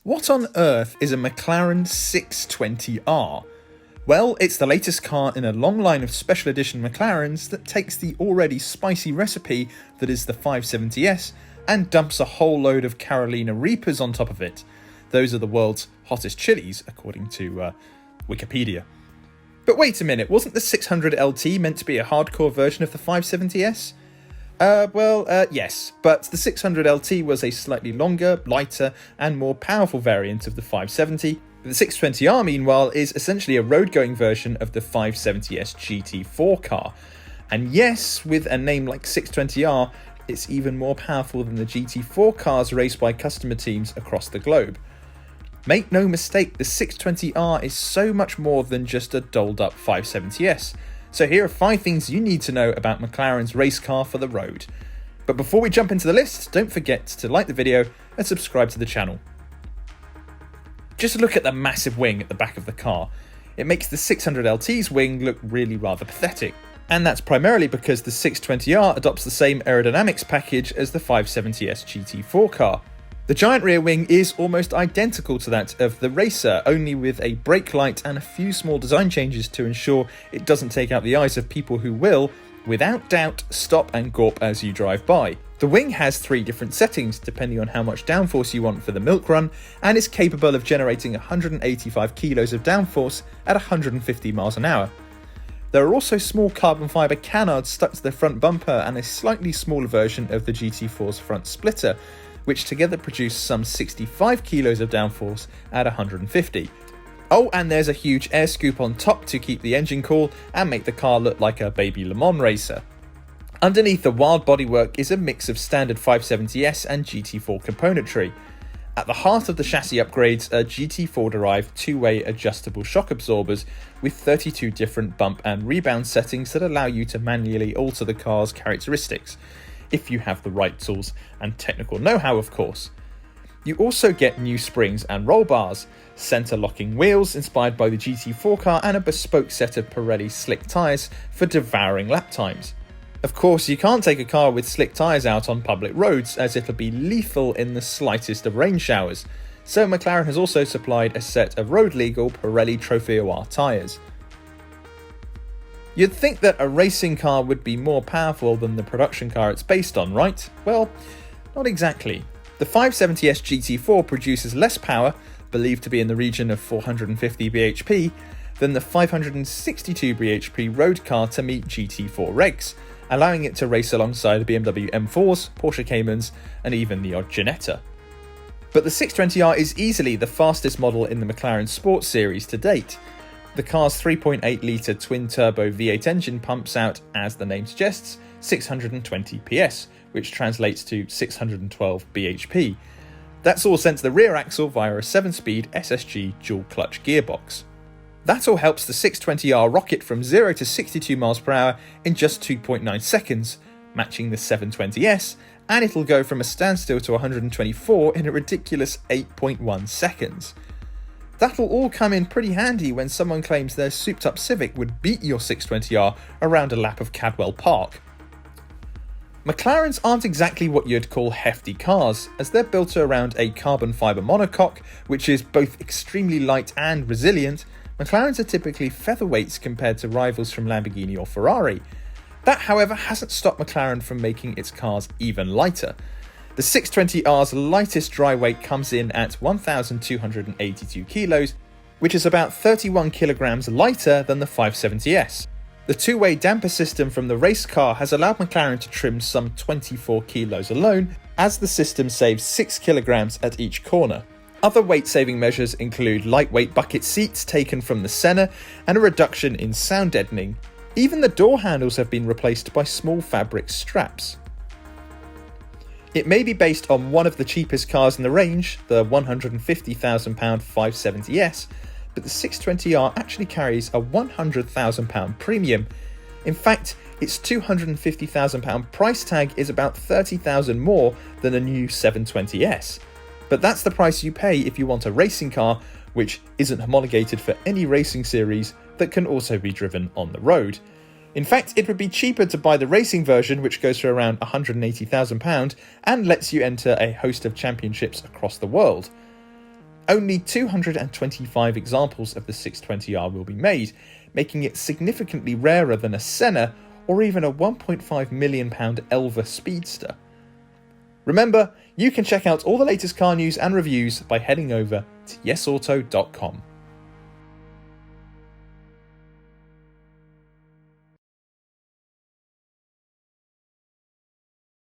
What on earth is a McLaren 620R? Well, it's the latest car in a long line of special edition McLarens that takes the already spicy recipe that is the 570S and dumps a whole load of Carolina Reapers on top of it. Those are the world's hottest chilies, according to Wikipedia. But wait a minute, wasn't the 600LT meant to be a hardcore version of the 570S? Yes, but the 600LT was a slightly longer, lighter, and more powerful variant of the 570. The 620R, meanwhile, is essentially a road-going version of the 570S GT4 car. And yes, with a name like 620R, it's even more powerful than the GT4 cars raced by customer teams across the globe. Make no mistake, the 620R is so much more than just a dolled-up 570S. So here are 5 things you need to know about McLaren's race car for the road. But before we jump into the list, don't forget to like the video and subscribe to the channel. Just look at the massive wing at the back of the car. It makes the 600LT's wing look really rather pathetic. And that's primarily because the 620R adopts the same aerodynamics package as the 570S GT4 car. The giant rear wing is almost identical to that of the Racer, only with a brake light and a few small design changes to ensure it doesn't take out the eyes of people who will, without doubt, stop and gawp as you drive by. The wing has 3 different settings depending on how much downforce you want for the milk run, and is capable of generating 185 kilos of downforce at 150 miles an hour. There are also small carbon fibre canards stuck to the front bumper and a slightly smaller version of the GT4's front splitter, which together produce some 65 kilos of downforce at 150. Oh, and there's a huge air scoop on top to keep the engine cool and make the car look like a baby Le Mans racer. Underneath the wild bodywork is a mix of standard 570S and GT4 componentry. At the heart of the chassis upgrades are GT4-derived two-way adjustable shock absorbers with 32 different bump and rebound settings that allow you to manually alter the car's characteristics, if you have the right tools and technical know-how, of course. You also get new springs and roll bars, centre-locking wheels inspired by the GT4 car, and a bespoke set of Pirelli slick tyres for devouring lap times. Of course, you can't take a car with slick tyres out on public roads, as it'll be lethal in the slightest of rain showers, so McLaren has also supplied a set of road-legal Pirelli Trofeo R tyres. You'd think that a racing car would be more powerful than the production car it's based on, right? Well, not exactly. The 570S GT4 produces less power, believed to be in the region of 450 bhp, than the 562 bhp road car to meet GT4 regs, allowing it to race alongside the BMW M4s, Porsche Caymans, and even the odd Ginetta. But the 620R is easily the fastest model in the McLaren Sports Series to date. The car's 3.8-litre twin-turbo V8 engine pumps out, as the name suggests, 620 PS, which translates to 612 bhp. That's all sent to the rear axle via a 7-speed SSG dual-clutch gearbox. That all helps the 620R rocket from 0 to 62 miles per hour in just 2.9 seconds, matching the 720S, and it'll go from a standstill to 124 in a ridiculous 8.1 seconds. That'll all come in pretty handy when someone claims their souped-up Civic would beat your 620R around a lap of Cadwell Park. McLarens aren't exactly what you'd call hefty cars, as they're built around a carbon fibre monocoque, which is both extremely light and resilient. McLarens are typically featherweights compared to rivals from Lamborghini or Ferrari. That, however, hasn't stopped McLaren from making its cars even lighter. The 620R's lightest dry weight comes in at 1,282 kilos, which is about 31 kilograms lighter than the 570S. The two-way damper system from the race car has allowed McLaren to trim some 24 kilos alone, as the system saves 6 kilograms at each corner. Other weight-saving measures include lightweight bucket seats taken from the Senna and a reduction in sound deadening. Even the door handles have been replaced by small fabric straps. It may be based on one of the cheapest cars in the range, the £150,000 570S, but the 620R actually carries a £100,000 premium. In fact, its £250,000 price tag is about £30,000 more than a new 720S. But that's the price you pay if you want a racing car which isn't homologated for any racing series that can also be driven on the road. In fact, it would be cheaper to buy the racing version, which goes for around £180,000 and lets you enter a host of championships across the world. Only 225 examples of the 620R will be made, making it significantly rarer than a Senna or even a £1.5 million Elva speedster. Remember, you can check out all the latest car news and reviews by heading over to YesAuto.com.